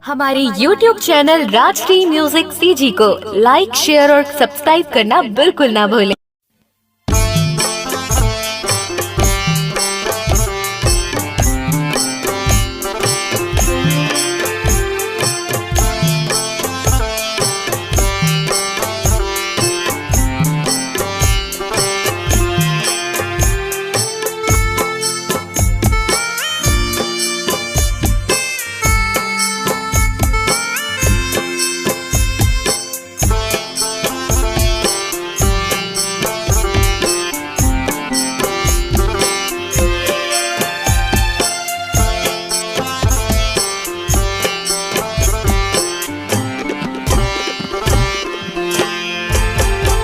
हमारे YouTube channel Rajshree music CG को like, share और सब्सक्राइब करना बिल्कुल ना भूलें।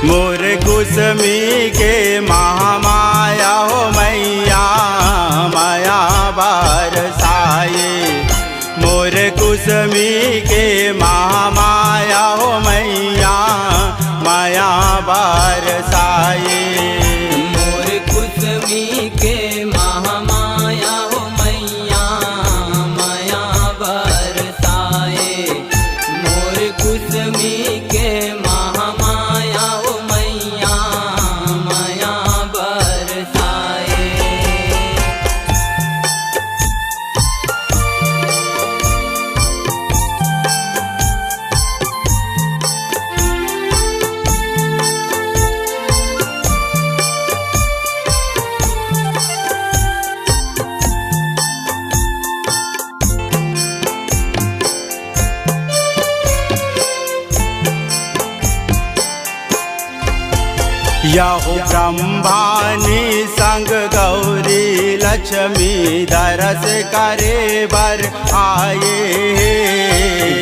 मोर कुसमी के महामाया हो मैया माया बरसाए। मोर कुसमी के महामाया हो मैया माया बरसाए। मोर कुसमी के महामाया हो मैया माया बरसाए। मोर कुसमी के महामाया हो मैया माया बरसाए। यहो ब्रह्मानी संग गौरी लक्ष्मी दरस करे बर आए।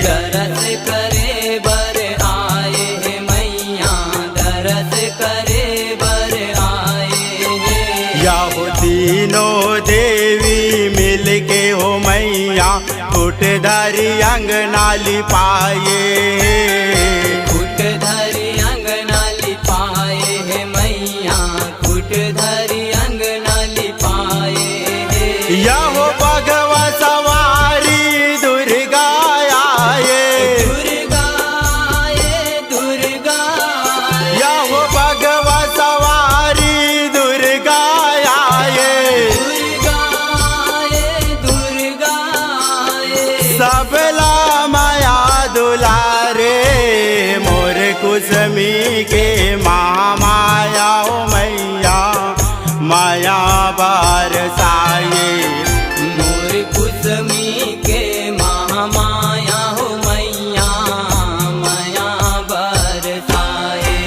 दरस करे बर आए हे मैया दरस करे बर आए हे। यहो तीनों देवी मिलके हो मैया फुट धरी अंगनाली पाए। फुट धरी अंगनाली पाए हे मैया फुट धरी अंगनाली पाए हे। यहो भगवा सवारी दुर्गा आए। दुर्गा आए दुर्गा आए। यहो भगवा सवारी दुर्गा आए। दुर्गा आए दुर्गा आए। सबला माया दुलारे मोर कुसमी के महामाया हो मैया माया बरसाए। मोर कुसमी के महामाया हो मैया माया बरसाए।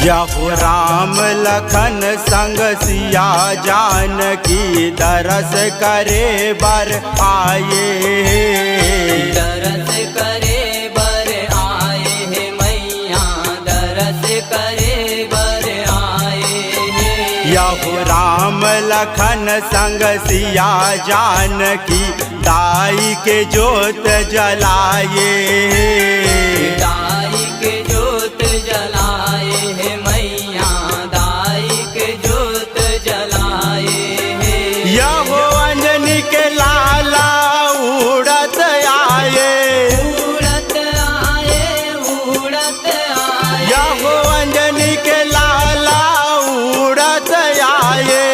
यहो राम लखन संग सिया जानकी दरस करे बर आए। दरस करे बर आए हे मैया दरस करे बर आए हे। यहो राम लखन संग सिया जानकी दाई के जोत जलाए। दाई के जोत जलाए हे मैया दाई के जोत जलाए हे। यहो अंजनी के लाला उड़त आए। उड़त आए उड़त आए। यहो अंजनी के लाला उड़त आए।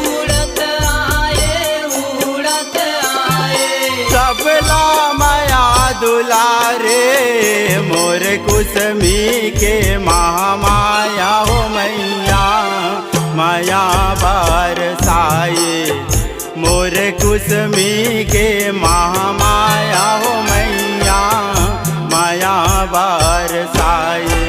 उड़त आए उड़त आए। सबला माया दुलारे मोर कुसमी के महामाया हो मैया माया बरसाए। मोर कुसमी के महामाया हो मैया माया बरसाए।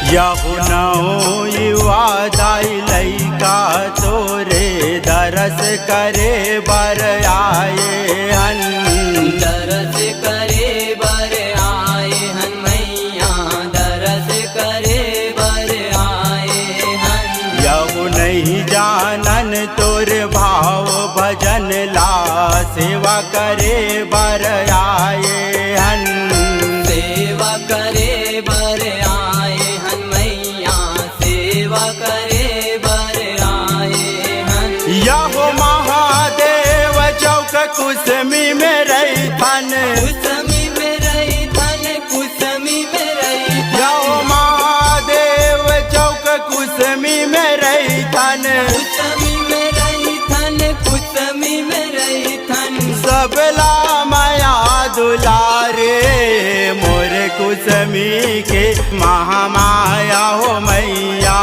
यहुनौ युवा दाई लैका तोरे दरस करे बर आए हन। दरस करे बर आए हन मैया, दरस करे बर आए हन। यहु नहीं जानन तोर भाव भजन ला सेवा करे बर आए हन। सेवा करे बर आए हन मैया, सेवा करे बर आए हन। यहो महादेव चौक कुसमी में रही थन। कुसमी में रही थन, कुसमी में रही थन। यहो महादेव चौक कुसमी में रही थन। कुसमी में रही थन, कुसमी में रही थन। सबला माया दुलारे मोर कुसमी के महामाया हो मैया,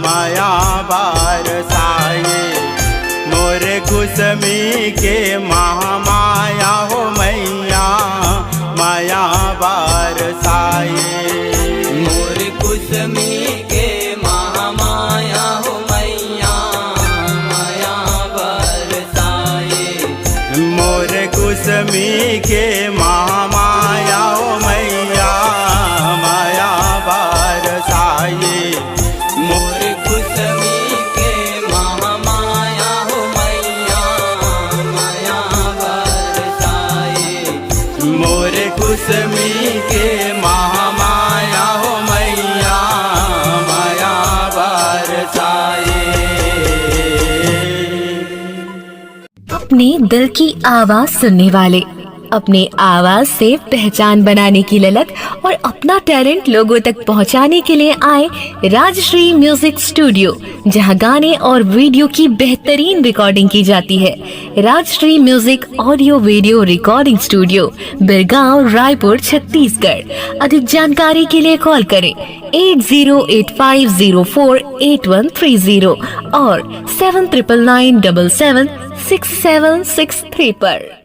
माया बरसाए मोर कुसमी के महामाया हो मैया, माया बरसाए। मोर कुसमी के महामाया हो मैया, माया बरसाए। मोर कुसमी के महामाया हो मैया, माया बरसाए। मोर कुसमी के महामाया हो मैया, माया बरसाए। मोर कुसमी के महामाया हो मैया, माया बरसाए। अपने दिल की आवाज सुनने वाले, अपने आवाज से पहचान बनाने की ललक और अपना टैलेंट लोगों तक पहुंचाने के लिए आए राजश्री म्यूजिक स्टूडियो, जहां गाने और वीडियो की बेहतरीन रिकॉर्डिंग की जाती है। Rajshree music audio video recording studio, Birgaon, Raipur, Chhattisgarh. अधिक जानकारी के लिए कॉल करें 8085048130 और 7999776763 पर।